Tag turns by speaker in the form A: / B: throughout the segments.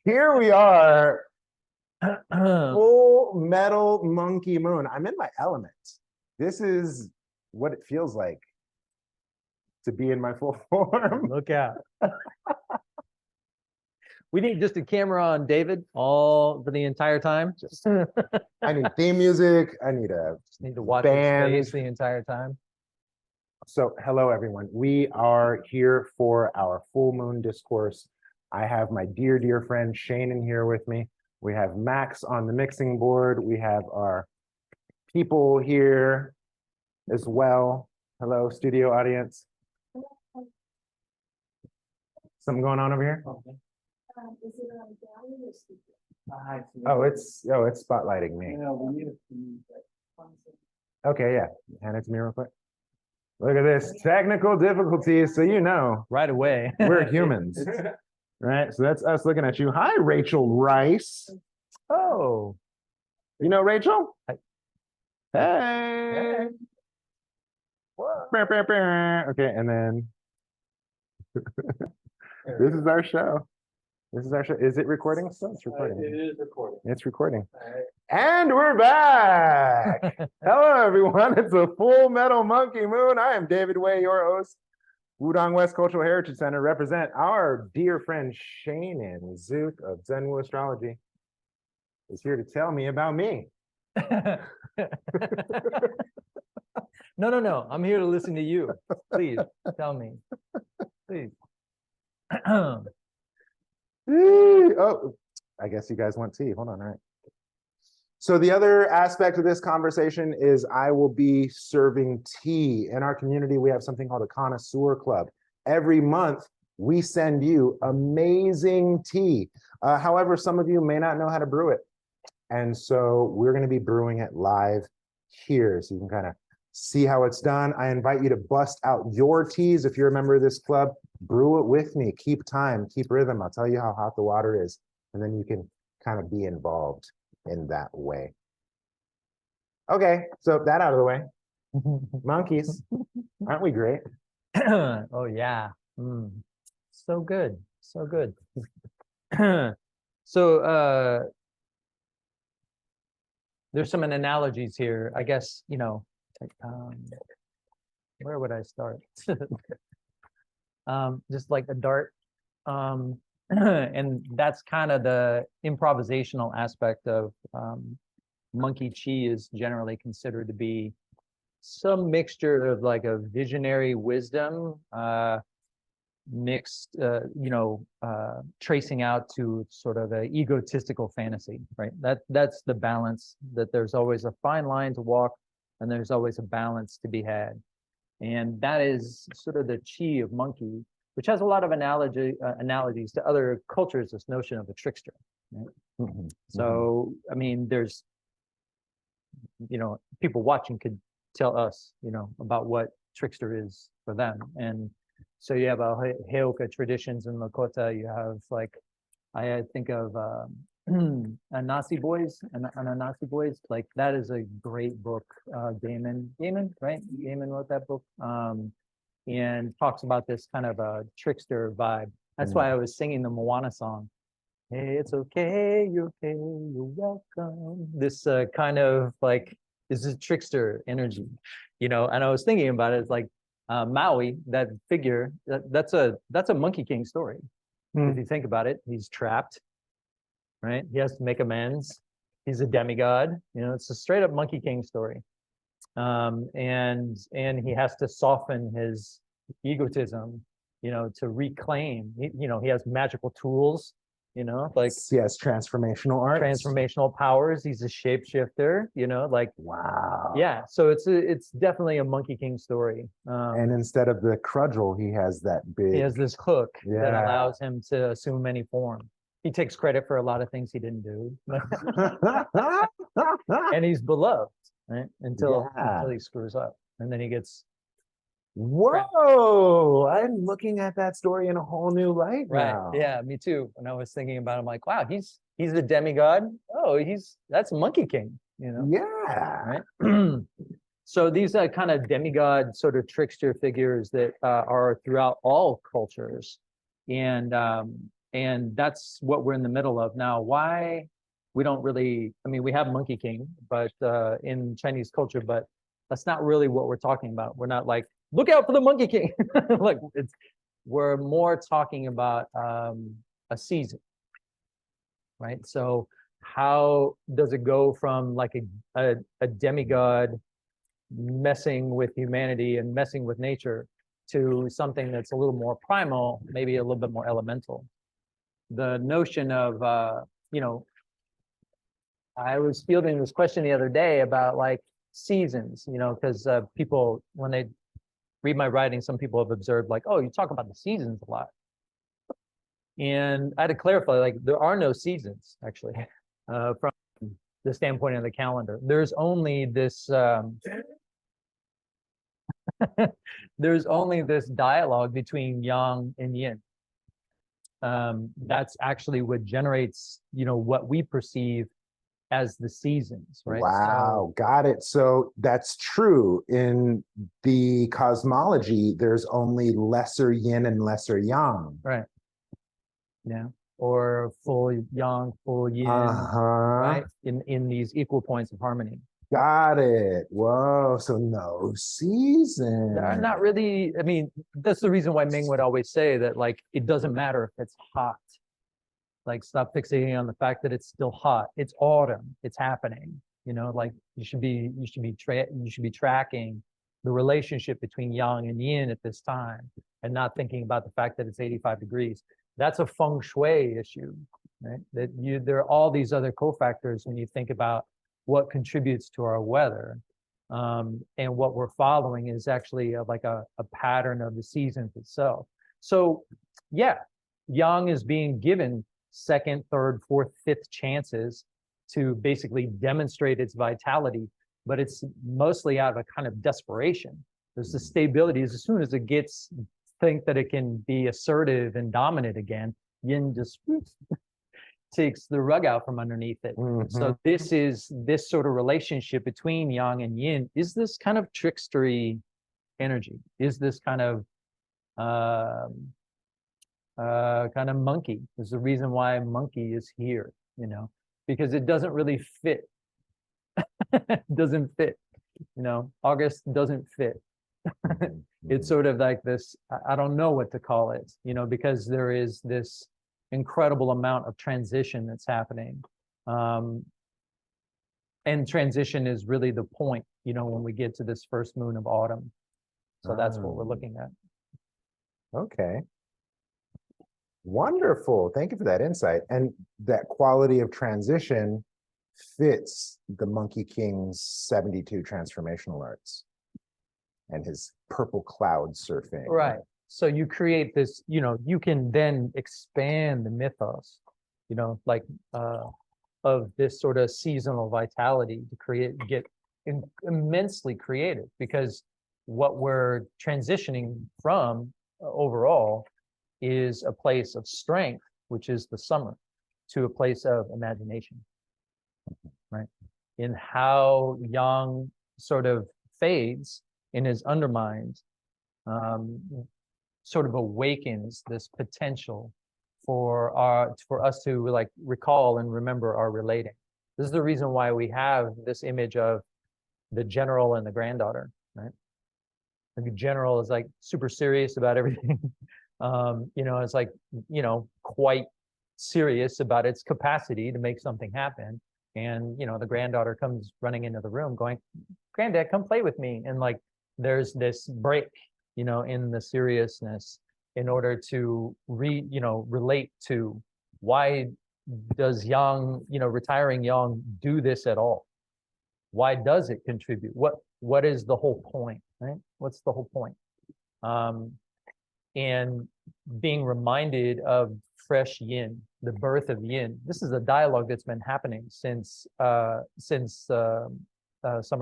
A: Here we are, Full Metal Monkey Moon. I'm in my element. This is what it feels like to be in my full form.
B: Look out. We need just a camera on David all for the entire time. Just
A: I need theme music. I need a
B: need to watch
A: band.
B: his face the entire time.
A: So hello, everyone. We are here for our full moon discourse. I have my dear, dear friend Seanan here with me. We have Max on the mixing board. We have our people here as well. Hello, studio audience. Something going on over here?
C: Is it on gallery or speaker?
A: It's spotlighting me.
C: No, we need
A: Okay, yeah. Hand it to me real quick. Look at this. Technical difficulties, so you know.
B: Right away.
A: We're humans. Right? So that's us looking at you. Hi, Rachel Rice.
B: Oh.
A: You know Rachel?
B: Hi.
A: Hey. Okay, and then this is our show. This is our show. Is it recording still? It's recording.
C: It is recording.
A: It's recording. And we're back. Hello, everyone. It's a Full Metal Monkey Moon. I am David Way, your host. Wudong West Cultural Heritage Center represent our dear friend Seanan Zook of Zenwu Astrology is here to tell me about me.
B: No. I'm here to listen to you. Please tell me. Please.
A: Oh, I guess you guys want tea. Hold on, all right. So the other aspect of this conversation is I will be serving tea. In our community, we have something called a connoisseur club. Every month, we send you amazing tea. However, some of you may not know how to brew it. And so we're going to be brewing it live here so you can kind of see how it's done. I invite you to bust out your teas. If you're a member of this club, brew it with me. Keep time, keep rhythm. I'll tell you how hot the water is. And then you can kind of be involved in that way. Okay, so that out of the way. Monkeys, aren't we great?
B: Oh yeah. So good. So good. So there's some analogies here. I guess, you know, where would I start? Just like a dart. And that's kind of the improvisational aspect of monkey chi is generally considered to be some mixture of like a visionary wisdom mixed, tracing out to sort of an egotistical fantasy, right? That's the balance, that there's always a fine line to walk and there's always a balance to be had. And that is sort of the chi of monkey, which has a lot of analogies to other cultures, this notion of a trickster. Right? So, I mean, there's, people watching could tell us, about what trickster is for them. And so you have a Heoka traditions in Lakota. You have I think of Anasi Boys, Ananasi Boys. Like that is a great book. Gaiman, right? Gaiman wrote that book. And talks about this kind of a trickster vibe. That's why I was singing the Moana song. Hey, it's okay, you're okay, you're welcome. This kind of this is trickster energy, And I was thinking about it, it's like Maui, that figure, that's a Monkey King story. If you think about it, he's trapped, right? He has to make amends. He's a demigod, it's a straight up Monkey King story. And he has to soften his egotism, to reclaim. He has magical tools, he has
A: transformational art,
B: transformational powers. He's a shapeshifter,
A: wow.
B: Yeah. So it's definitely a Monkey King story.
A: And instead of the crudgel, he has that big.
B: He has this hook that allows him to assume any form. He takes credit for a lot of things he didn't do, and he's beloved. Right? Until he screws up, and then he gets.
A: Whoa! I'm looking at that story in a whole new light now.
B: Yeah, me too. When I was thinking about it, I'm like, wow, he's a demigod. Oh, that's Monkey King.
A: Yeah.
B: Right. So these are kind of demigod sort of trickster figures that are throughout all cultures, and And that's what we're in the middle of now. Why we don't really, I mean, we have Monkey King, but in Chinese culture, but that's not really what we're talking about. We're not like, look out for the Monkey King. Like we're more talking about a season, right? So how does it go from like a demigod messing with humanity and messing with nature to something that's a little more primal, maybe a little bit more elemental? The notion of, I was fielding this question the other day about like seasons, because people, when they read my writing, some people have observed like, oh, you talk about the seasons a lot. And I had to clarify, like, there are no seasons, actually, from the standpoint of the calendar. There's only this, there's only this dialogue between yang and yin. That's actually what generates, what we perceive as the seasons, right?
A: Wow, got it. So that's true. In the cosmology, there's only lesser yin and lesser yang.
B: Right. Yeah. Or full yang, full yin,
A: Uh-huh.
B: right? In these equal points of harmony.
A: Got it. Whoa. So no season.
B: Not really. I mean, that's the reason why Ming would always say that, like, it doesn't matter if it's hot. Like, stop fixating on the fact that it's still hot. It's autumn. It's happening. Like you should be tracking the relationship between yang and yin at this time, and not thinking about the fact that it's 85 degrees. That's a feng shui issue, right? There are all these other cofactors when you think about what contributes to our weather, and what we're following is actually like a pattern of the seasons itself. So, yeah, yang is being given second, third, fourth, fifth chances to basically demonstrate its vitality, but it's mostly out of a kind of desperation. There's the stability. As soon as it gets think that it can be assertive and dominant again, yin just takes the rug out from underneath it.
A: Mm-hmm.
B: So this sort of relationship between yang and yin is this kind of trickstery energy, is this kind of monkey. There's a reason why monkey is here, because it doesn't really fit. It doesn't fit, August doesn't fit. It's sort of like this, I don't know what to call it, because there is this incredible amount of transition that's happening. And transition is really the point, when we get to this first moon of autumn. So that's what we're looking at.
A: Okay. Wonderful. Thank you for that insight. And that quality of transition fits the Monkey King's 72 transformational arts and his purple cloud surfing.
B: Right. So you create this, you can then expand the mythos, like of this sort of seasonal vitality to get immensely creative, because what we're transitioning from overall is a place of strength, which is the summer, to a place of imagination, right? In how yang sort of fades and is undermined, sort of awakens this potential for us to like recall and remember our relating. This is the reason why we have this image of the general and the granddaughter, right? The general is like super serious about everything. It's like, quite serious about its capacity to make something happen. And, the granddaughter comes running into the room going, "Granddad, come play with me." And like, there's this break, in the seriousness in order to relate to why does yang, retiring yang do this at all? Why does it contribute? What is the whole point, right? What's the whole point? And being reminded of fresh yin, the birth of yin. This is a dialogue that's been happening since summer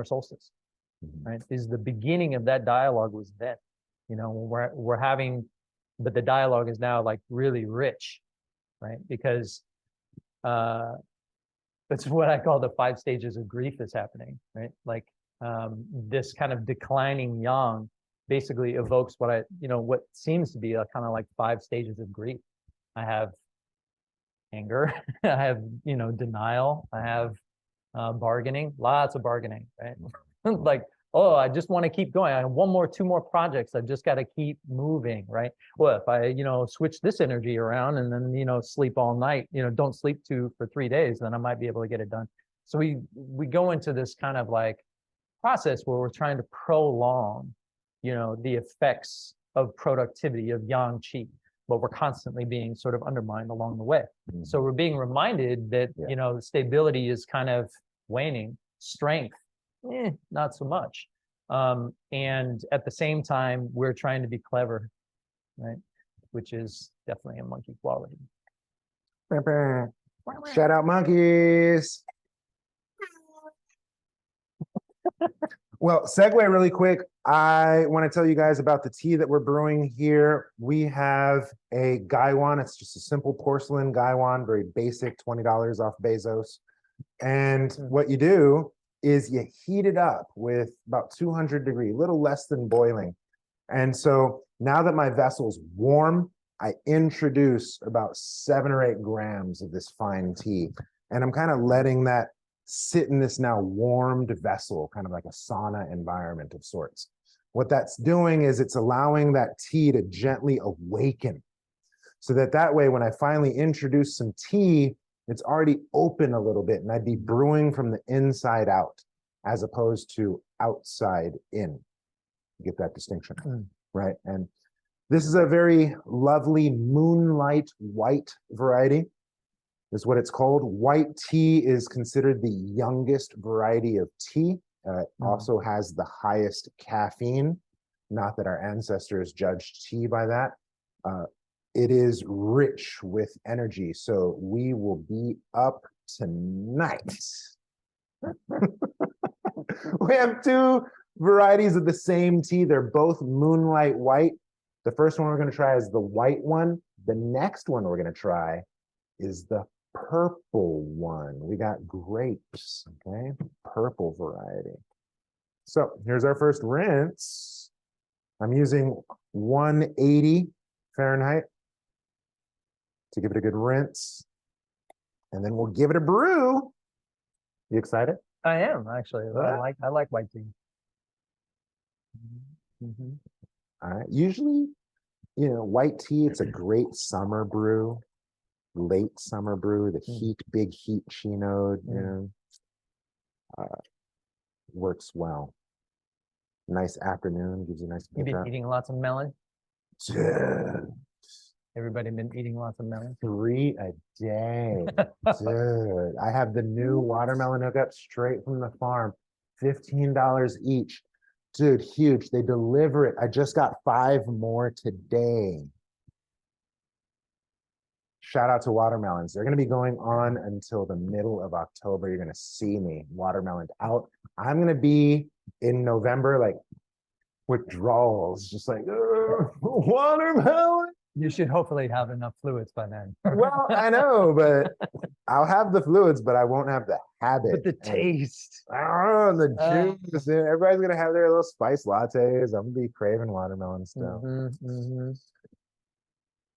B: solstice, right? This is the beginning of that dialogue was then, when we're having, but the dialogue is now like really rich, right? Because that's what I call the 5 stages of grief is happening, right? Like this kind of declining yang basically evokes what seems to be a kind of like 5 stages of grief. I have anger, I have, denial, I have bargaining, lots of bargaining, right? Like, oh, I just want to keep going. I have two more projects. I've just got to keep moving, right? Well, if I, switch this energy around and then, sleep all night, don't sleep for 3 days, then I might be able to get it done. So we go into this kind of like process where we're trying to prolong, the effects of productivity of yang qi, but we're constantly being sort of undermined along the way. So we're being reminded that, stability is kind of waning, strength, not so much. And at the same time, we're trying to be clever, right? Which is definitely a monkey quality.
A: Shout out monkeys. Well, segue really quick. I want to tell you guys about the tea that we're brewing here. We have a gaiwan. It's just a simple porcelain gaiwan, very basic, $20 off Bezos. And what you do is you heat it up with about 200 degrees, a little less than boiling. And so now that my vessel's warm, I introduce about 7 or 8 grams of this fine tea. And I'm kind of letting that sit in this now warmed vessel, kind of like a sauna environment of sorts. What that's doing is it's allowing that tea to gently awaken, so that way, when I finally introduce some tea, it's already open a little bit, and I'd be brewing from the inside out as opposed to outside in. You get that distinction, right? And this is a very lovely moonlight white variety, is what it's called. White tea is considered the youngest variety of tea. It also has the highest caffeine. Not that our ancestors judged tea by that. It is rich with energy, so we will be up tonight. We have 2 varieties of the same tea. They're both moonlight white. The first one we're going to try is the white one. The next one we're going to try is the purple one. We got grapes, okay? Purple variety. So here's our first rinse. I'm using 180 Fahrenheit to give it a good rinse. And then we'll give it a brew. You excited?
B: I am, actually. I like white tea.
A: All right. Usually, white tea, it's a great summer brew. Late summer brew, the heat, big heat chinode, works well. Nice afternoon, gives you a nice
B: You've been
A: pickup.
B: eating lots of melon?
A: Dude,
B: Everybody been eating lots of melon?
A: 3 a day. Dude, I have the new watermelon hookup straight from the farm, $15 each. Dude, huge. They deliver it. I just got 5 more today. Shout out to watermelons. They're going to be going on until the middle of October. You're going to see me watermelon out. I'm going to be in November, like withdrawals, just like watermelon.
B: You should hopefully have enough fluids by then.
A: Well, I know, but I'll have the fluids, but I won't have the habit.
B: But the taste.
A: The juice. Everybody's going to have their little spice lattes. I'm going to be craving watermelon still.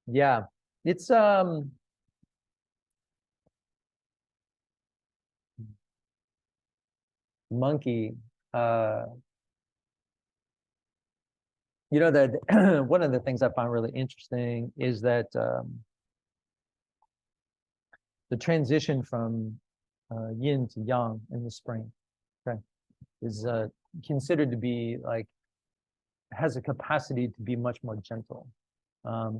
B: Yeah. It's monkey. That one of the things I find really interesting is that the transition from yin to yang in the spring, okay, is considered to be like, has a capacity to be much more gentle.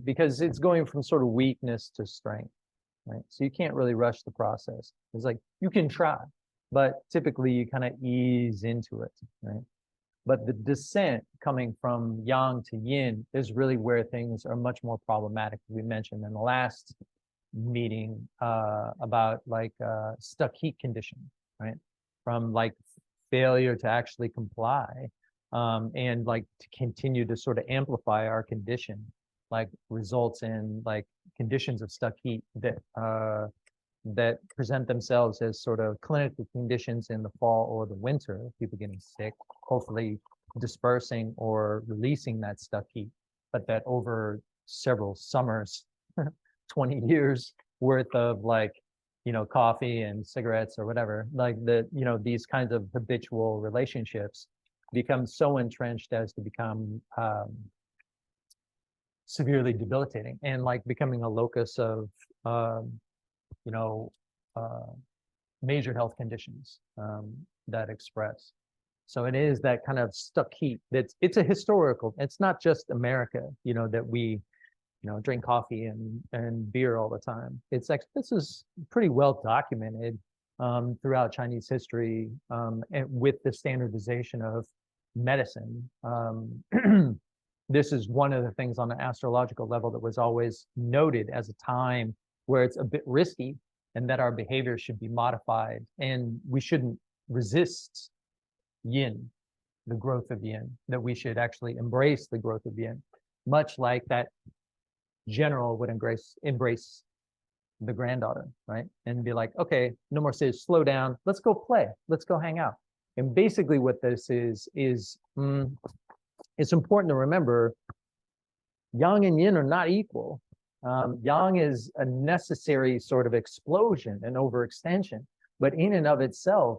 B: Because it's going from sort of weakness to strength, right? So you can't really rush the process. It's like, you can try, but typically you kind of ease into it, right? But the descent coming from yang to yin is really where things are much more problematic. We mentioned in the last meeting about like stuck heat condition, right? From like failure to actually comply and like to continue to sort of amplify our condition, like results in like conditions of stuck heat that present themselves as sort of clinical conditions in the fall or the winter, people getting sick, hopefully dispersing or releasing that stuck heat, but that over several summers, 20 years, worth of like, coffee and cigarettes or whatever, like these kinds of habitual relationships become so entrenched as to become severely debilitating and like becoming a locus of, you know, uh, major health conditions that express. So it is that kind of stuck heat. It's a historical. It's not just America, that we, drink coffee and beer all the time. It's like this is pretty well documented throughout Chinese history, and with the standardization of medicine. This is one of the things on the astrological level that was always noted as a time where it's a bit risky and that our behavior should be modified and we shouldn't resist yin, the growth of yin, that we should actually embrace the growth of yin, much like that general would embrace the granddaughter, right? And be like, okay, no more sage, slow down, let's go play, let's go hang out. And basically what this is it's important to remember yang and yin are not equal. Yang is a necessary sort of explosion and overextension, but in and of itself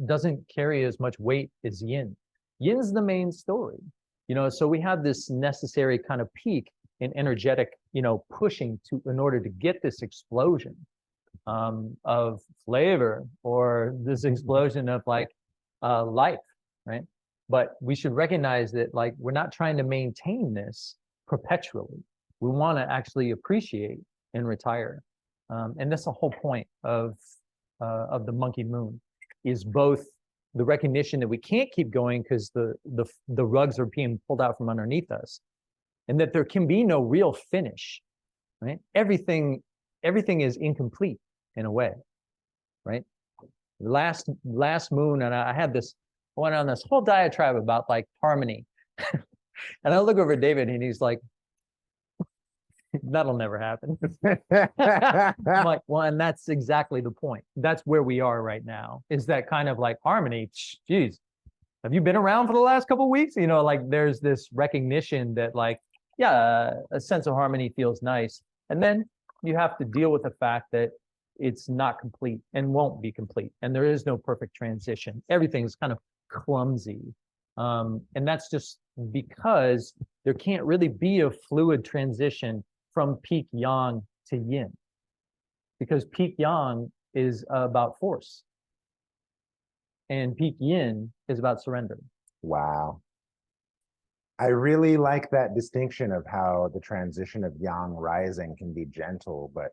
B: doesn't carry as much weight as yin. Yin's the main story, so we have this necessary kind of peak in energetic, pushing in order to get this explosion of flavor or this explosion of like life, right? But we should recognize that like we're not trying to maintain this perpetually. We want to actually appreciate and retire, and that's the whole point of the monkey moon, is both the recognition that we can't keep going because the rugs are being pulled out from underneath us, and that there can be no real finish, right? Everything is incomplete in a way, right? Last moon, and I went on this whole diatribe about like harmony, and I look over at David, and he's like, "That'll never happen." I'm like, well, and that's exactly the point. That's where we are right now. Is that kind of like harmony? Geez, have you been around for the last couple of weeks? Like there's this recognition that like, yeah, a sense of harmony feels nice, and then you have to deal with the fact that it's not complete and won't be complete, and there is no perfect transition. Everything's kind of clumsy, and that's just because there can't really be a fluid transition from peak yang to yin, because peak yang is about force and peak yin is about surrender.
A: Wow. I really like that distinction of how the transition of yang rising can be gentle, but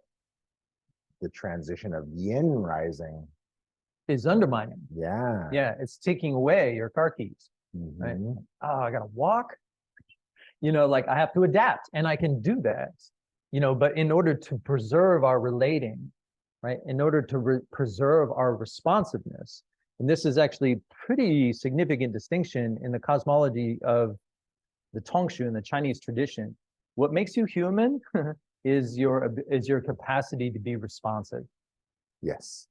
A: the transition of yin rising
B: is undermining.
A: Yeah,
B: it's taking away your car keys. Right? Oh, I gotta walk, like I have to adapt, and I can do that, but in order to preserve our relating, right, in order to preserve our responsiveness, and this is actually pretty significant distinction in the cosmology of the Tongshu in the Chinese tradition. What makes you human is your capacity to be responsive.
A: Yes.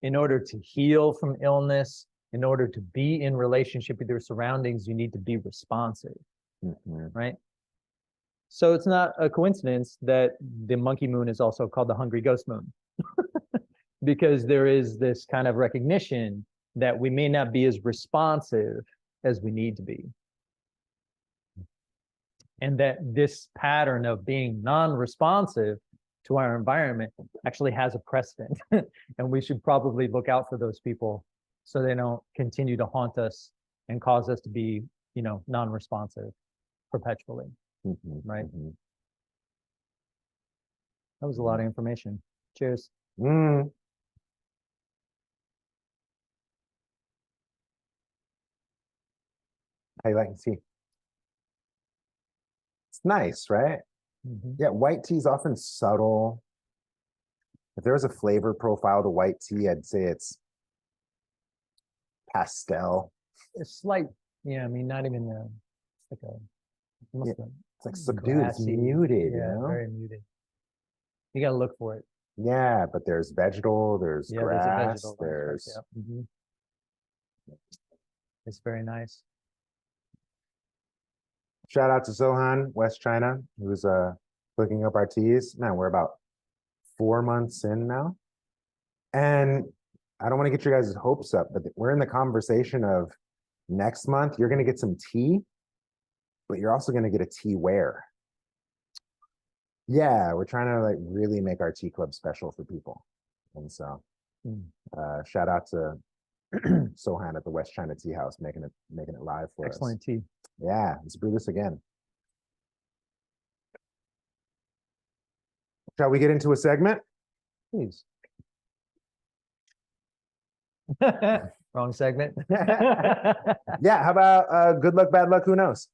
B: In order to heal from illness, in order to be in relationship with your surroundings, you need to be responsive, right? So it's not a coincidence that the monkey moon is also called the hungry ghost moon, because there is this kind of recognition that we may not be as responsive as we need to be. And that this pattern of being non-responsive to our environment actually has a precedent. And we should probably look out for those people so they don't continue to haunt us and cause us to be, non-responsive perpetually, right? That was a lot of information. Cheers.
A: How you like to see? It's nice, right? Yeah, white tea is often subtle. If there was a flavor profile to white tea, I'd say it's pastel.
B: It's like, not even it's like
A: it's like subdued, it's muted,
B: very muted. You got to look for it.
A: Yeah, but there's vegetal, there's grass, there's
B: it's very nice.
A: Shout out to Sohan, West China, who's cooking up our teas. Man, we're about 4 months in now. And I don't want to get your guys' hopes up, but we're in the conversation of next month, you're going to get some tea, but you're also going to get a tea ware. Yeah, we're trying to like really make our tea club special for people. And so shout out to Sohan at the West China Tea House making it live for us.
B: Excellent tea.
A: Yeah, let's brew this again. Shall we get into a segment?
B: Please. Wrong segment.
A: Yeah, how about good luck, bad luck, who knows?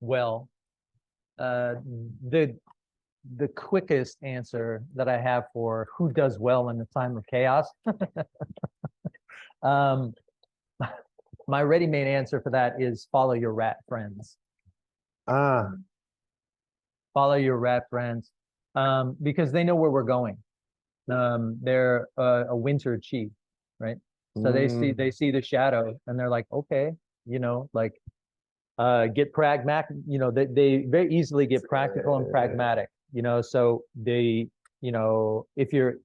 B: Well, the quickest answer that I have for who does well in the time of chaos, my ready-made answer for that is follow your rat friends. Follow your rat friends, because they know where we're going. They're a winter chief, right? So they see the shadow and they're like, okay, you know, like get pragmatic, you know, they very easily get practical and pragmatic, you know, so they, you know, this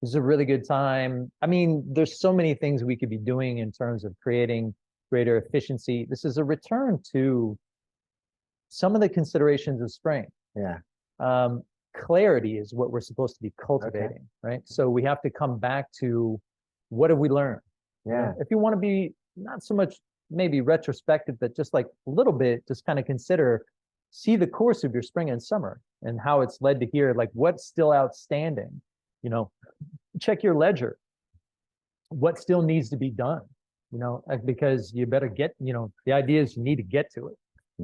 B: is a really good time. I mean, there's so many things we could be doing in terms of creating greater efficiency. This is a return to some of the considerations of spring.
A: Yeah.
B: Clarity is what we're supposed to be cultivating, right? So we have to come back to what have we learned?
A: Yeah.
B: You know, if you want to be not so much maybe retrospective, but just like a little bit, just kind of see the course of your spring and summer and how it's led to here, like what's still outstanding, you know, check your ledger. What still needs to be done, you know, because you better get, you know, the idea is you need to get to it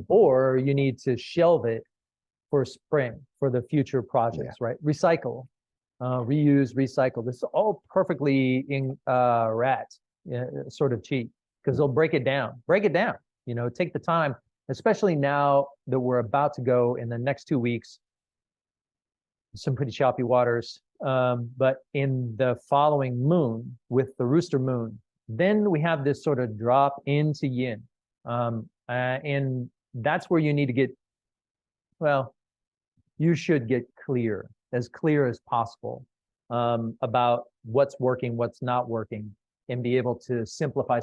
B: or you need to shelve it for spring, for the future projects, right? Recycle, reuse, recycle. This is all perfectly in rat sort of cheap because they'll break it down, you know, take the time, especially now that we're about to go in the next 2 weeks, some pretty choppy waters. But in the following moon with the rooster moon, then we have this sort of drop into yin. And that's where you need to get, well, you should get as clear as possible about what's working, what's not working, and be able to simplify.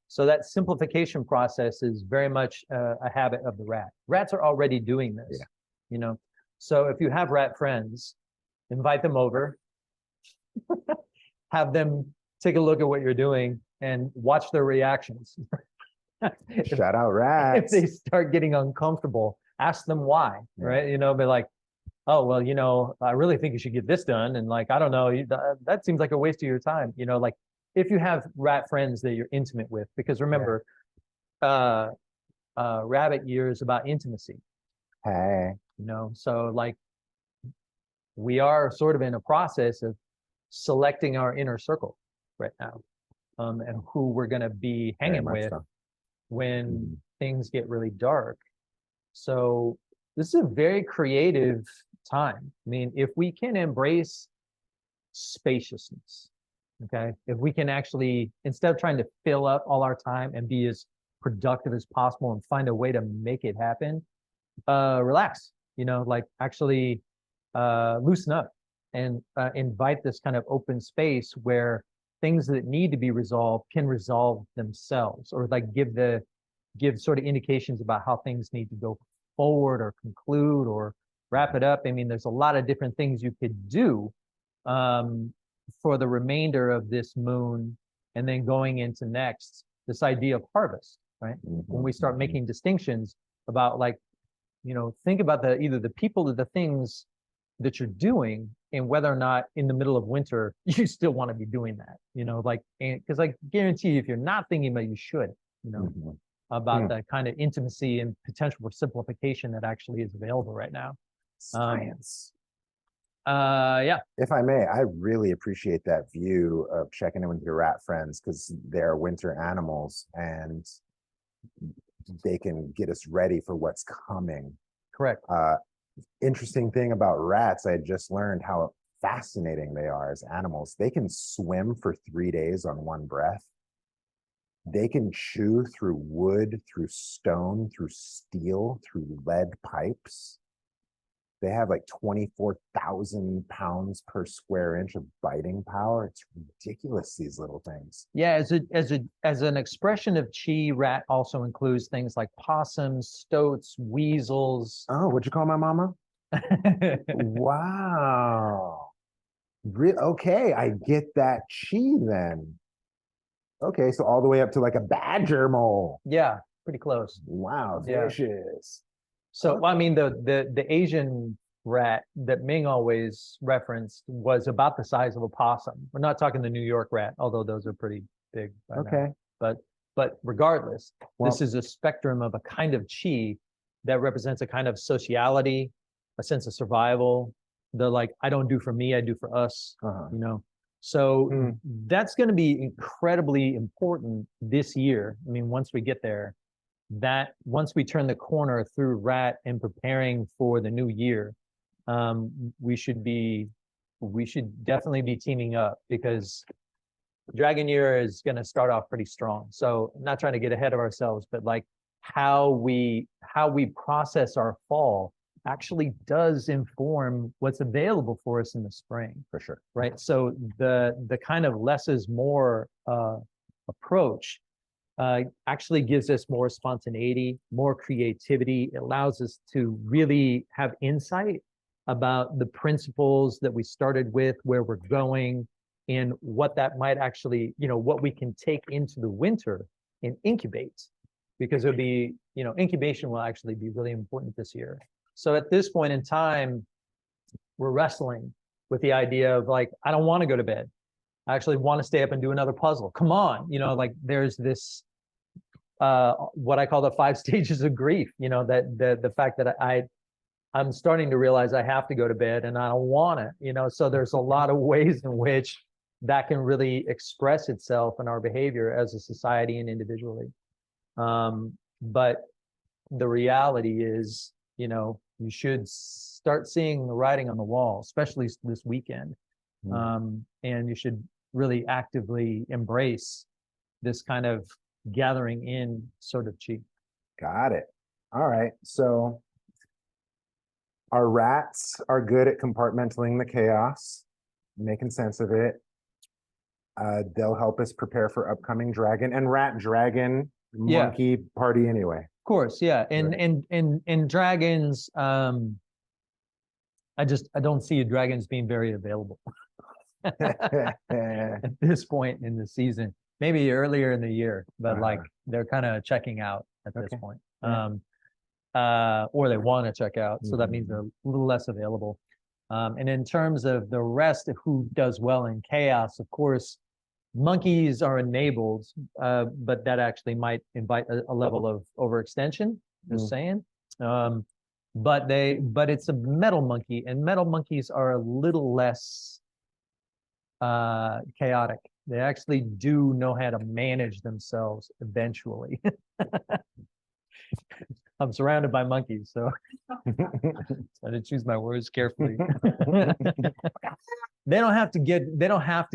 B: So that simplification process is very much a habit of the rat. Rats are already doing this, you know. So if you have rat friends, invite them over, have them take a look at what you're doing and watch their reactions.
A: Shout out rats.
B: If they start getting uncomfortable, ask them why, right? You know, be like, oh, well, you know, I really think you should get this done. And like, I don't know, that seems like a waste of your time. You know, like if you have rat friends that you're intimate with, because remember, rabbit year is about intimacy.
A: Hey.
B: You know, so like we are sort of in a process of selecting our inner circle right now, and who we're going to be hanging with when things get really dark. So this is a very creative time. I mean, if we can embrace spaciousness, okay, if we can actually, instead of trying to fill up all our time and be as productive as possible and find a way to make it happen, relax, you know, like actually loosen up and invite this kind of open space where things that need to be resolved can resolve themselves, or like give sort of indications about how things need to go forward or conclude or wrap it up. I mean, there's a lot of different things you could do for the remainder of this moon and then going into next, this idea of harvest, right? When we start making distinctions about like, you know, think about either the people or the things that you're doing and whether or not in the middle of winter, you still want to be doing that, you know, like, because I guarantee you, if you're not thinking about it, you should, you know, about that kind of intimacy and potential for simplification that actually is available right now.
A: Science.
B: Yeah.
A: If I may, I really appreciate that view of checking in with your rat friends because they're winter animals and they can get us ready for what's coming.
B: Correct.
A: Interesting thing about rats, I had just learned how fascinating they are as animals. They can swim for 3 days on one breath. they can chew through wood, through stone, through steel, through lead pipes. They have like 24,000 pounds per square inch of biting power. It's ridiculous, these little things.
B: Yeah, as an expression of chi, rat also includes things like possums, stoats, weasels.
A: Oh, what'd you call my mama? Wow. Okay, I get that chi then. Okay, so all the way up to like a badger mole.
B: Yeah, pretty close.
A: Wow,
B: Yeah.
A: vicious.
B: So, I mean, the Asian rat that Ming always referenced was about the size of a possum. We're not talking the New York rat, although those are pretty big by now.
A: Okay.
B: But regardless,
A: Well,
B: this is a spectrum of a kind of chi that represents a kind of sociality, a sense of survival. The like, I don't do for me, I do for us, you know. So that's going to be incredibly important this year. I mean, once we get there, that once we turn the corner through rat and preparing for the new year, we should definitely be teaming up, because Dragon Year is going to start off pretty strong. So I'm not trying to get ahead of ourselves, but like how we process our fall actually does inform what's available for us in the spring.
A: for sure.
B: Right. So the kind of less is more approach actually gives us more spontaneity, more creativity. It allows us to really have insight about the principles that we started with, where we're going, and what that might actually, you know, what we can take into the winter and incubate, because it'll be, you know, incubation will actually be really important this year. So at this point in time, we're wrestling with the idea of like, I don't want to go to bed. I actually want to stay up and do another puzzle. Come on, you know, like there's this, what I call the 5 stages of grief, you know, that the fact that I'm starting to realize I have to go to bed and I don't want to, you know, so there's a lot of ways in which that can really express itself in our behavior as a society and individually. But the reality is, you know, you should start seeing the writing on the wall, especially this weekend. And you should really actively embrace this kind of gathering in sort of chi.
A: Got it. All right. So our rats are good at compartmentalizing the chaos, making sense of it. They'll help us prepare for upcoming dragon and rat dragon monkey party anyway.
B: Of course, yeah. And dragons, I don't see dragons being very available at this point in the season. Maybe earlier in the year, but like they're kind of checking out at this point. Or they want to check out. So that means they're a little less available. And in terms of the rest of who does well in chaos, of course, monkeys are enabled, but that actually might invite a level of overextension, just saying. But it's a metal monkey, and metal monkeys are a little less chaotic. They actually do know how to manage themselves eventually. I'm surrounded by monkeys, so I had to choose my words carefully. They don't have to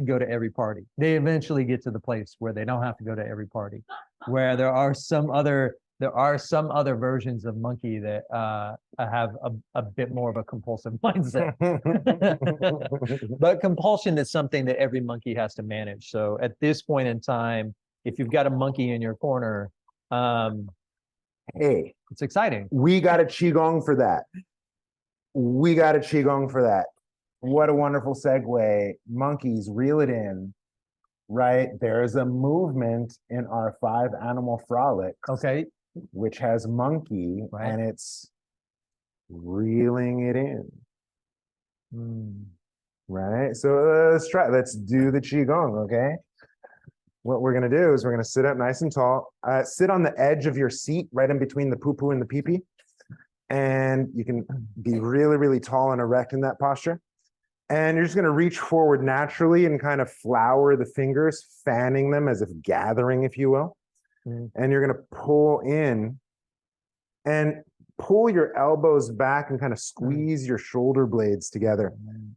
B: go to every party. They eventually get to the place where they don't have to go to every party, where there are some other versions of monkey that have a bit more of a compulsive mindset. But compulsion is something that every monkey has to manage. So at this point in time, if you've got a monkey in your corner,
A: hey,
B: it's exciting.
A: We got a qigong for that. What a wonderful segue. Monkeys, reel it in, right? There's a movement in our 5 animal frolics.
B: Okay.
A: Which has monkey,
B: right.
A: And it's reeling it in. Right? So let's do the qigong, okay? What we're gonna do is we're gonna sit up nice and tall. Sit on the edge of your seat, right in between the poo-poo and the pee-pee. And you can be really, really tall and erect in that posture. And you're just gonna reach forward naturally and kind of flower the fingers, fanning them as if gathering, if you will. And you're gonna pull in and pull your elbows back and kind of squeeze your shoulder blades together.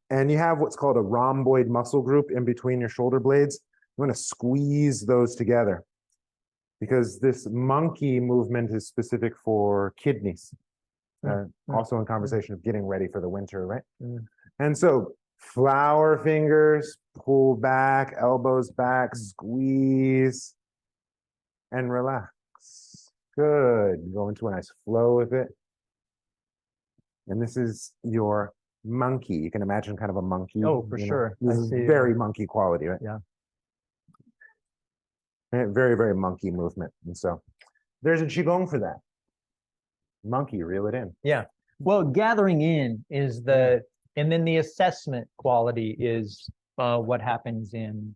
A: And you have what's called a rhomboid muscle group in between your shoulder blades. You want to squeeze those together. because this monkey movement is specific for kidneys. Also in conversation of getting ready for the winter, right? And so flower fingers, pull back, elbows back, squeeze, and relax. Good. Go into a nice flow with it. And this is your monkey. You can imagine kind of a monkey.
B: Oh, for
A: you know?
B: sure.
A: This
B: I
A: is
B: see.
A: very monkey quality, right?
B: Yeah.
A: And very, very monkey movement. And so there's a qigong for that. Monkey, reel it in.
B: Yeah. Well, gathering in is and then the assessment quality is what happens in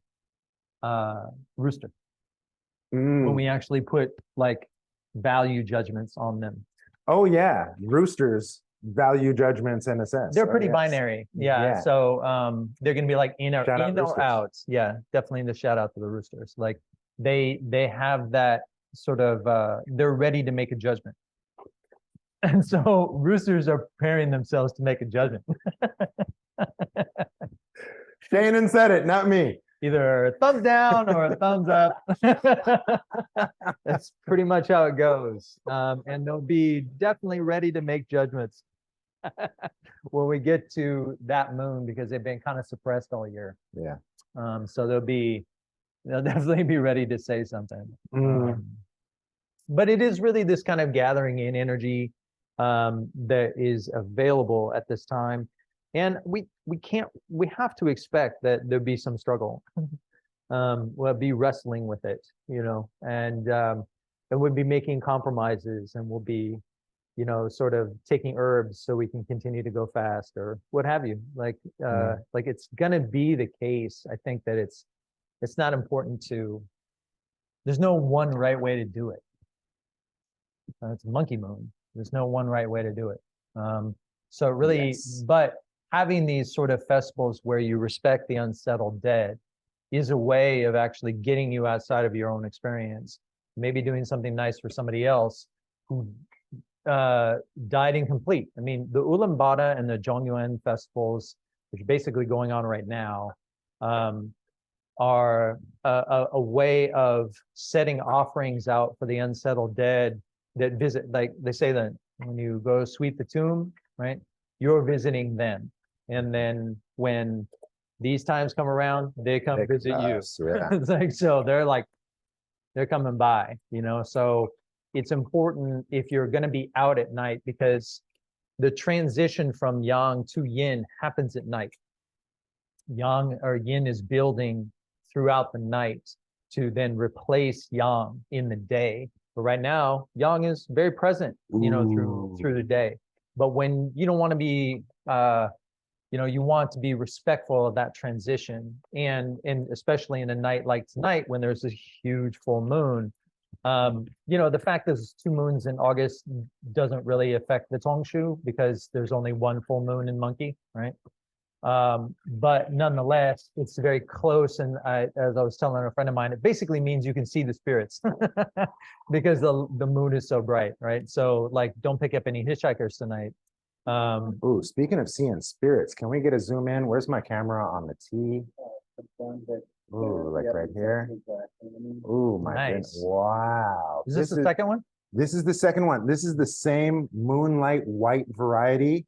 B: Rooster when we actually put like value judgments on them.
A: Oh yeah, roosters value judgments and assess.
B: They're pretty
A: yes.
B: binary. Yeah.
A: Yeah.
B: So they're gonna be like in or
A: Shout out
B: in or
A: roosters.
B: out. Yeah, definitely the shout out to the roosters. Like they have that sort of they're ready to make a judgment. And so roosters are preparing themselves to make a judgment.
A: Shannon said it, not me.
B: Either a thumbs down or a thumbs up. That's pretty much how it goes. And they'll be definitely ready to make judgments when we get to that moon because they've been kind of suppressed all year.
A: Yeah.
B: So they'll definitely be ready to say something. But it is really this kind of gathering in energy that is available at this time. And we have to expect that there'll be some struggle. We'll be wrestling with it, you know, and we'll be making compromises and we'll be, you know, sort of taking herbs so we can continue to go fast or what have you. Like it's gonna be the case. I think that it's not important there's no one right way to do it. It's a monkey moon. There's no one right way to do it. So really,
A: Yes.
B: but having these sort of festivals where you respect the unsettled dead is a way of actually getting you outside of your own experience, maybe doing something nice for somebody else who died incomplete. I mean, the Ulaanbaatar and the Zhongyuan festivals, which are basically going on right now, are a way of setting offerings out for the unsettled dead that visit, like they say that when you go sweep the tomb, right, you're visiting them. And then when these times come around, they come visit you.
A: Yeah.
B: It's like, so they're coming by, you know? So it's important if you're going to be out at night because the transition from yang to yin happens at night. Yang or yin is building throughout the night to then replace yang in the day. But right now, yang is very present, you know, through the day. But when you don't want to be, you know, you want to be respectful of that transition, and especially in a night like tonight when there's a huge full moon, you know, the fact there's 2 moons in August doesn't really affect the Tongshu because there's only 1 full moon in Monkey, right? But nonetheless, it's very close. And as I was telling a friend of mine, it basically means you can see the spirits because the moon is so bright, right? So like, don't pick up any hitchhikers tonight.
A: Ooh, speaking of seeing spirits, can we get a zoom in? Where's my camera on the T? Ooh, like right here. Ooh, my goodness.
B: Nice.
A: Wow.
B: Is this the second one?
A: This is the second one. This is the same moonlight white variety.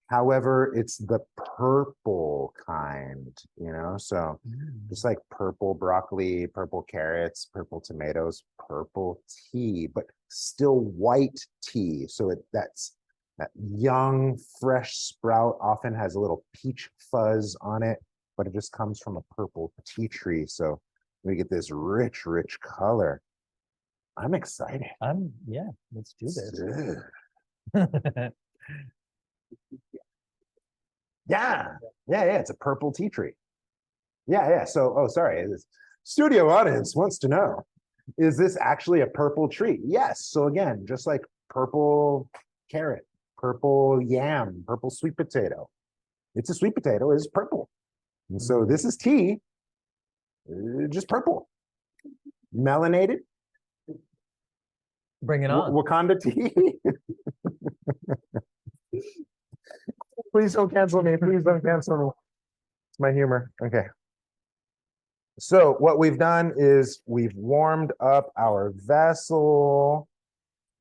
A: However, it's the purple kind, you know? So just like purple broccoli, purple carrots, purple tomatoes, purple tea, but still white tea. So that young, fresh sprout often has a little peach fuzz on it, but it just comes from a purple tea tree. So we get this rich, rich color. I'm excited.
B: Yeah, let's do this.
A: Yeah, it's a purple tea tree. Yeah. So, oh, sorry. This studio audience wants to know, is this actually a purple tree? Yes. So again, just like purple carrot, purple yam, purple sweet potato. It's a sweet potato, it's purple. And so this is tea, just purple. Melanated.
B: Bring it on.
A: Wakanda tea. Please don't cancel me. Please don't cancel me. It's my humor. Okay. So what we've done is we've warmed up our vessel.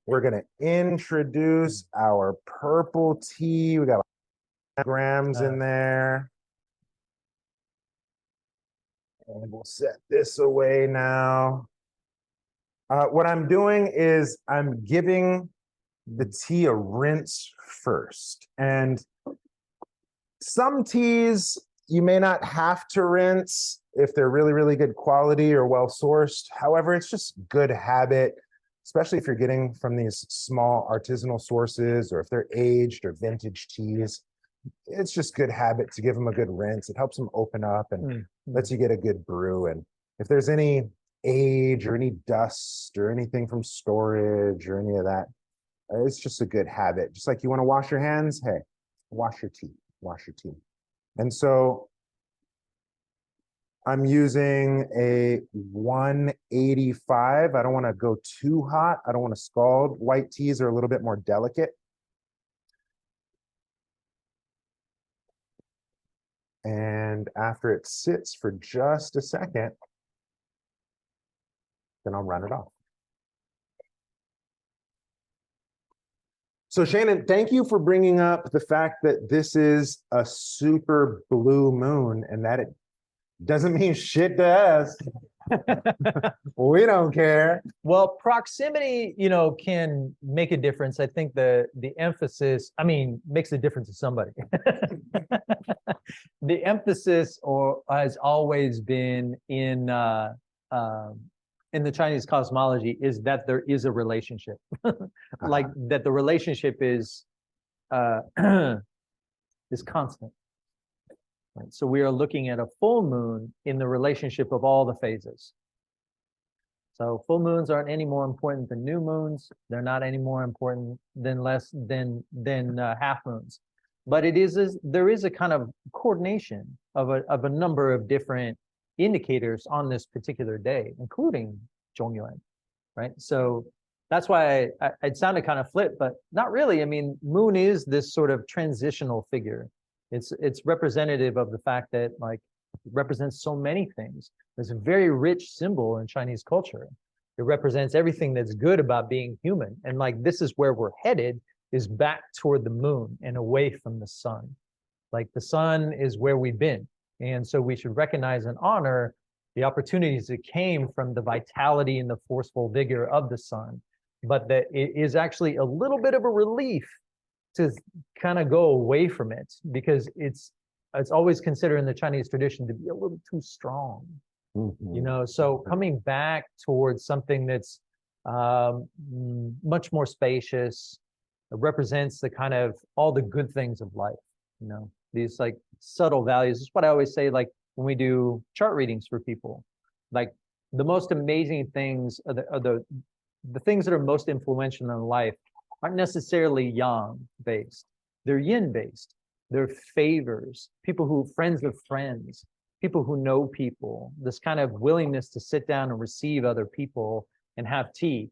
A: We're going to introduce our purple tea. We got grams in there. And we'll set this away now. What I'm doing is I'm giving the tea a rinse first. And some teas you may not have to rinse if they're really, really good quality or well sourced. However, it's just good habit, especially if you're getting from these small artisanal sources or if they're aged or vintage teas. It's just good habit to give them a good rinse. It helps them open up and lets you get a good brew. And if there's any age or any dust or anything from storage or any of that, it's just a good habit. Just like you want to wash your hands, hey, wash your tea, wash your tea. And so I'm using a 185. I don't want to go too hot. I don't want to scald. White teas are a little bit more delicate. And after it sits for just a second, then I'll run it off. So Shannon, thank you for bringing up the fact that this is a super blue moon and that it doesn't mean shit to us. We don't care.
B: Well, proximity, can make a difference. I think the emphasis, makes a difference to somebody. The emphasis has always been in the Chinese cosmology is that there is a relationship, like that the relationship is constant. Right? So we are looking at a full moon in the relationship of all the phases. So full moons aren't any more important than new moons. They're not any more important than half moons. But there is a kind of coordination of a number of different indicators on this particular day, including Zhongyuan, right? So that's why it sounded kind of flip, but not really. Moon is this sort of transitional figure. It's representative of the fact that it represents so many things. It's a very rich symbol in Chinese culture. It represents everything that's good about being human. And this is where we're headed, is back toward the moon and away from the sun. The sun is where we've been. And so we should recognize and honor the opportunities that came from the vitality and the forceful vigor of the sun, but that it is actually a little bit of a relief to kind of go away from it, because it's always considered in the Chinese tradition to be a little too strong. So coming back towards something that's much more spacious, represents the kind of all the good things of life, these subtle values. This is what I always say, when we do chart readings for people, the most amazing things are the things that are most influential in life aren't necessarily yang based. They're yin based. They're favors, friends of friends, people who know people, this kind of willingness to sit down and receive other people and have tea,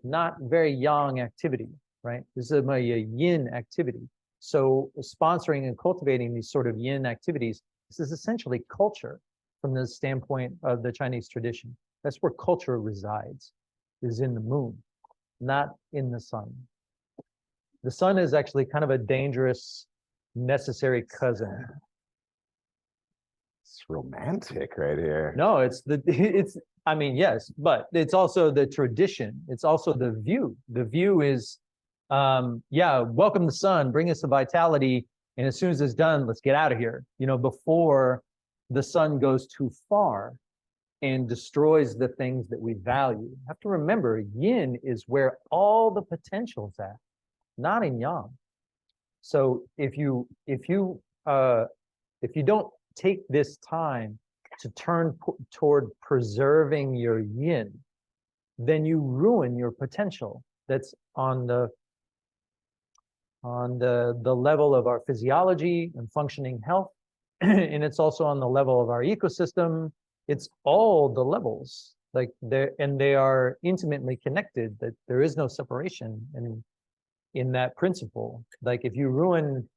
B: not very yang activity, right? This is a yin activity. So sponsoring and cultivating these sort of yin activities, this is essentially culture from the standpoint of the Chinese tradition. That's where culture resides, is in the moon, not in the sun. The sun is actually kind of a dangerous, necessary cousin.
A: It's romantic right here.
B: No, yes, but it's also the tradition. It's also the view. The view is, welcome the sun, bring us the vitality, and as soon as it's done, let's get out of here. Before the sun goes too far and destroys the things that we value. You have to remember, yin is where all the potential's at, not in yang. So if you don't take this time to turn toward preserving your yin, then you ruin your potential. That's on the level of our physiology and functioning health, and it's also on the level of our ecosystem. It's all the levels, they are intimately connected. That there is no separation in that principle. If you ruin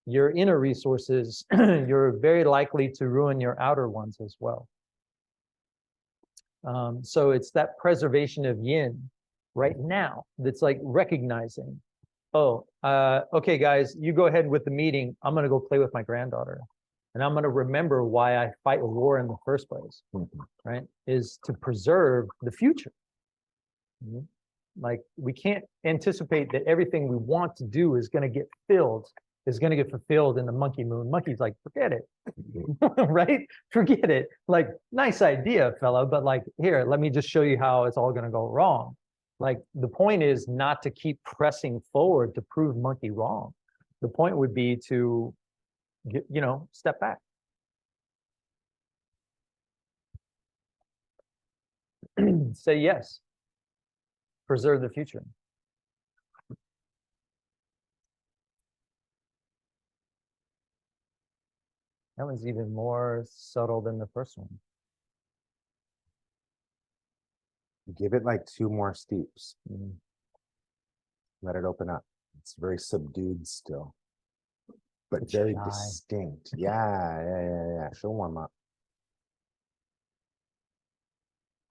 B: your inner resources, you're very likely to ruin your outer ones as well. So it's that preservation of yin right now that's like recognizing, oh, okay, guys, you go ahead with the meeting. I'm going to go play with my granddaughter. And I'm going to remember why I fight a war in the first place, right? Is to preserve the future. Like we can't anticipate that everything we want to do is going to get fulfilled in the monkey moon. Monkey's like, forget it, right? Forget it. Like, nice idea, fella, but like, here, let me just show you how it's all going to go wrong. Like, the point is not to keep pressing forward to prove monkey wrong. The point would be to, step back. Say yes. Preserve the future. That one's even more subtle than the first one.
A: Give it like 2 more steeps. Let it open up. It's very subdued still, but
B: It's
A: very
B: shy.
A: distinct. Yeah. She'll warm up.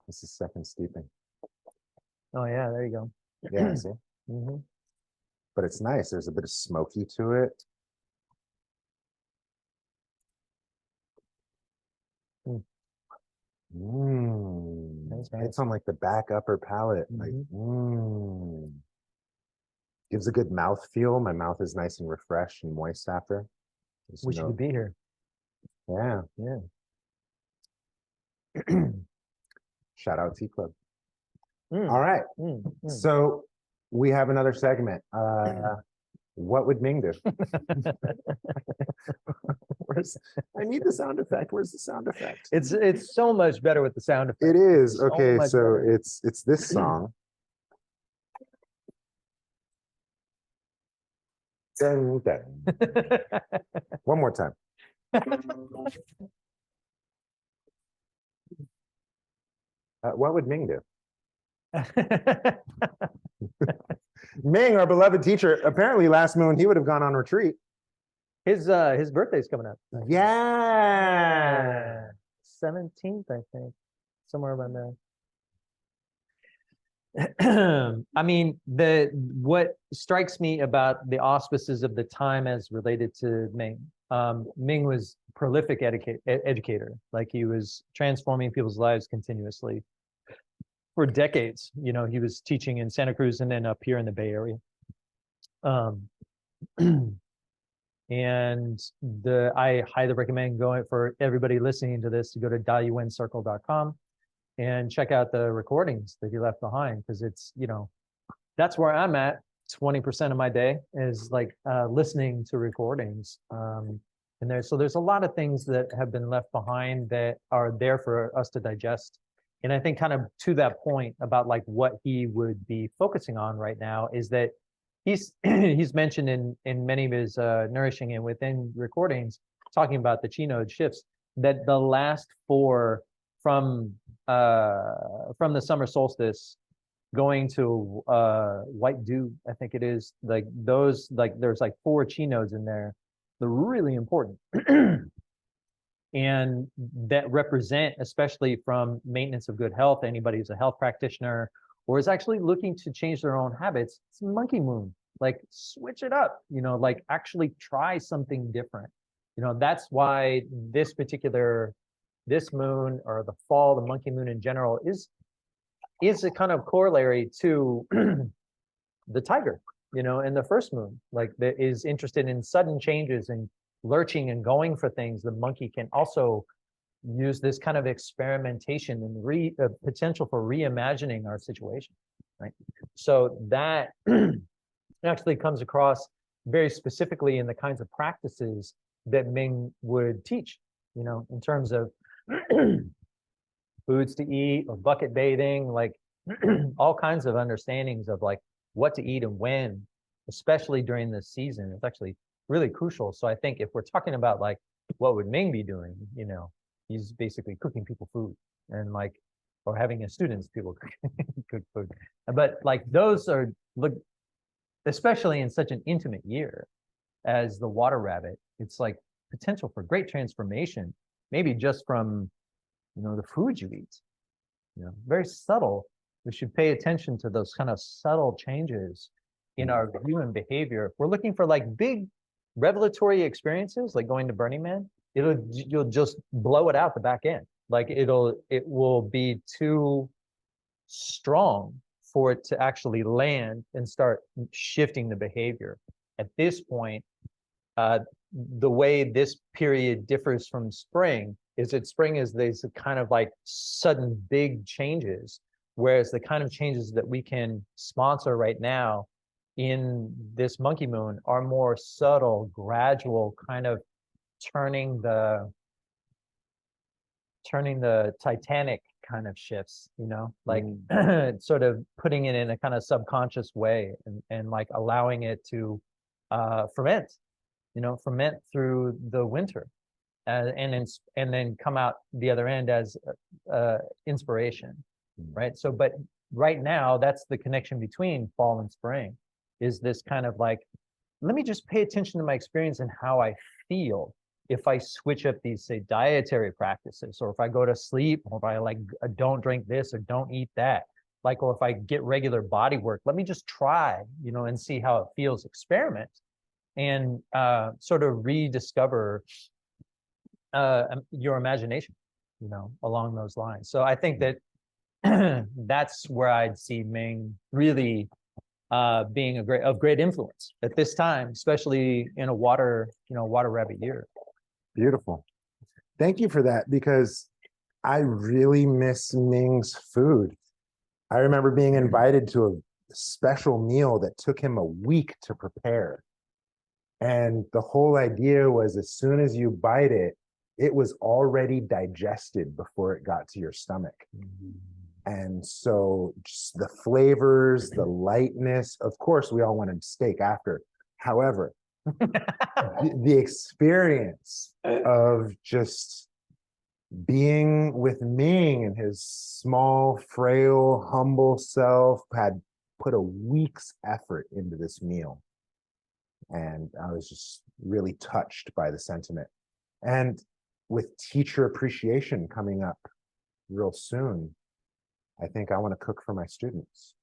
A: This is second steeping.
B: Oh yeah, there you go.
A: Yeah, see?
B: Mm-hmm.
A: But it's nice. There's a bit of smoky to it.
B: That's
A: It's on like the back upper palate. Like, gives a good mouth feel. My mouth is nice and refreshed and moist after.
B: Wish you could be here.
A: Yeah. Shout out Tea Club. All right. So we have another segment. What would Ming do? I need the sound effect. Where's the sound effect?
B: It's so much better with the sound effect.
A: It is.
B: So
A: Okay,
B: much
A: so
B: better.
A: it's this song. Dun, dun. One more time. What would Ming do? Ming, our beloved teacher, apparently last moon he would have gone on retreat.
B: His birthday's coming up.
A: Yeah.
B: 17th, I think. Somewhere around there. I mean, what strikes me about the auspices of the time as related to Ming. Ming was prolific educator. Like, he was transforming people's lives continuously for decades. He was teaching in Santa Cruz and then up here in the Bay Area. And I highly recommend going, for everybody listening to this, to go to DaYuanCircle.com and check out the recordings that he left behind, because it's, that's where I'm at. 20% of my day is like listening to recordings. And there's a lot of things that have been left behind that are there for us to digest. And I think, kind of to that point about like what he would be focusing on right now, is that he's mentioned in many of his nourishing and within recordings, talking about the chi node shifts, that the last 4 from the summer solstice going to white dew, I think it is, like those, like there's like 4 chi nodes in there. They're really important. And that represent, especially from maintenance of good health, anybody who's a health practitioner or is actually looking to change their own habits, it's monkey moon. Like, switch it up, like actually try something different. That's why this moon, or the fall, the monkey moon in general, is a kind of corollary to the tiger, and the first moon, like, that is interested in sudden changes and lurching and going for things. The monkey can also use this kind of experimentation and potential for reimagining our situation, right? So that actually comes across very specifically in the kinds of practices that Ming would teach, in terms of foods to eat or bucket bathing, like all kinds of understandings of like what to eat and when, especially during this season. It's actually really crucial. So I think if we're talking about like what would Ming be doing, he's basically cooking people food, and like, or having his students people cook food. But like those are, look, especially in such an intimate year as the water rabbit, it's like potential for great transformation, maybe just from the food you eat. very subtle. We should pay attention to those kind of subtle changes in our human behavior. If we're looking for like big revelatory experiences, like going to Burning Man, you'll just blow it out the back end. Like it will be too strong for it to actually land and start shifting the behavior. At this point, the way this period differs from spring is that spring is these kind of like sudden big changes, whereas the kind of changes that we can sponsor right now in this monkey moon are more subtle, gradual, kind of turning the Titanic kind of shifts, like sort of putting it in a kind of subconscious way and like allowing it to ferment, ferment through the winter and then come out the other end as inspiration, right? So, but right now, that's the connection between fall and spring, is this kind of like, let me just pay attention to my experience and how I feel if I switch up these, say, dietary practices, or if I go to sleep, or if I like don't drink this or don't eat that, like, or if I get regular body work, let me just try, and see how it feels, experiment, and sort of rediscover your imagination, along those lines. So I think that that's where I'd see Ming really being of great influence at this time, especially in a water rabbit year.
A: Beautiful. Thank you for that, because I really miss Ming's food. I remember being invited to a special meal that took him a week to prepare. And the whole idea was, as soon as you bite it, it was already digested before it got to your stomach. And so just the flavors, the lightness, of course, we all wanted steak after. However, the experience of just being with Ming and his small, frail, humble self had put a week's effort into this meal. And I was just really touched by the sentiment. And with teacher appreciation coming up real soon, I think I want to cook for my students.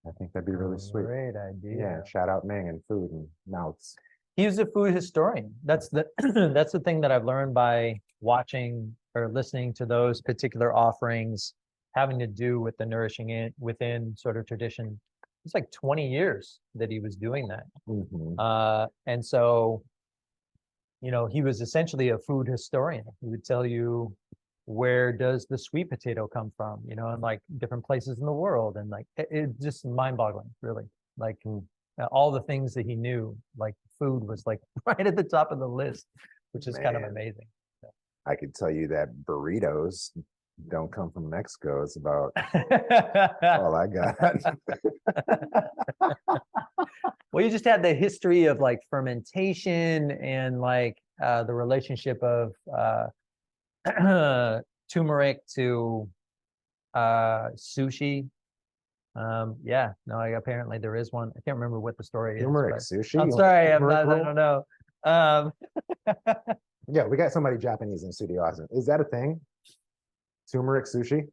A: I think that'd be really sweet.
B: Great idea.
A: Yeah, shout out Ming and food and mouths.
B: He was a food historian. That's the that's the thing that I've learned by watching or listening to those particular offerings having to do with the nourishing it within sort of tradition. It's like 20 years that he was doing that. And so, he was essentially a food historian. He would tell you, where does the sweet potato come from, and like different places in the world. And like, it's just mind-boggling, really. Like all the things that he knew, like food was like right at the top of the list, which is kind of amazing.
A: I could tell you that burritos don't come from Mexico. It's about all I got.
B: Well, you just had the history of like fermentation and like the relationship of turmeric to sushi. Apparently there is one. I can't remember what the story
A: Turmeric
B: is.
A: sushi?
B: I'm sorry, I
A: Turmeric
B: don't know.
A: Yeah, we got somebody Japanese in studio. Awesome. Is that a thing? Turmeric sushi?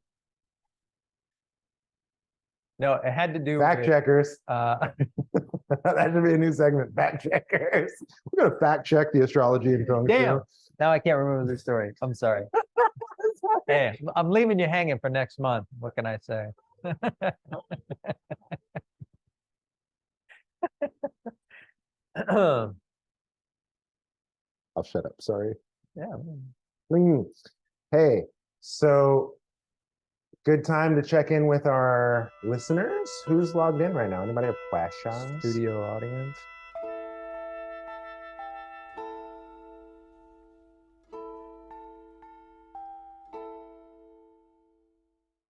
B: No, it had to do
A: Fact
B: with
A: checkers. That should be a new segment. Fact checkers. We're gonna fact check the astrology and feng shui.
B: Damn. Now I can't remember the story. I'm sorry. Hey, I'm leaving you hanging for next month. What can I say?
A: I'll shut up. Sorry.
B: Yeah.
A: Hey, so good time to check in with our listeners. Who's logged in right now? Anybody have questions?
B: Studio audience.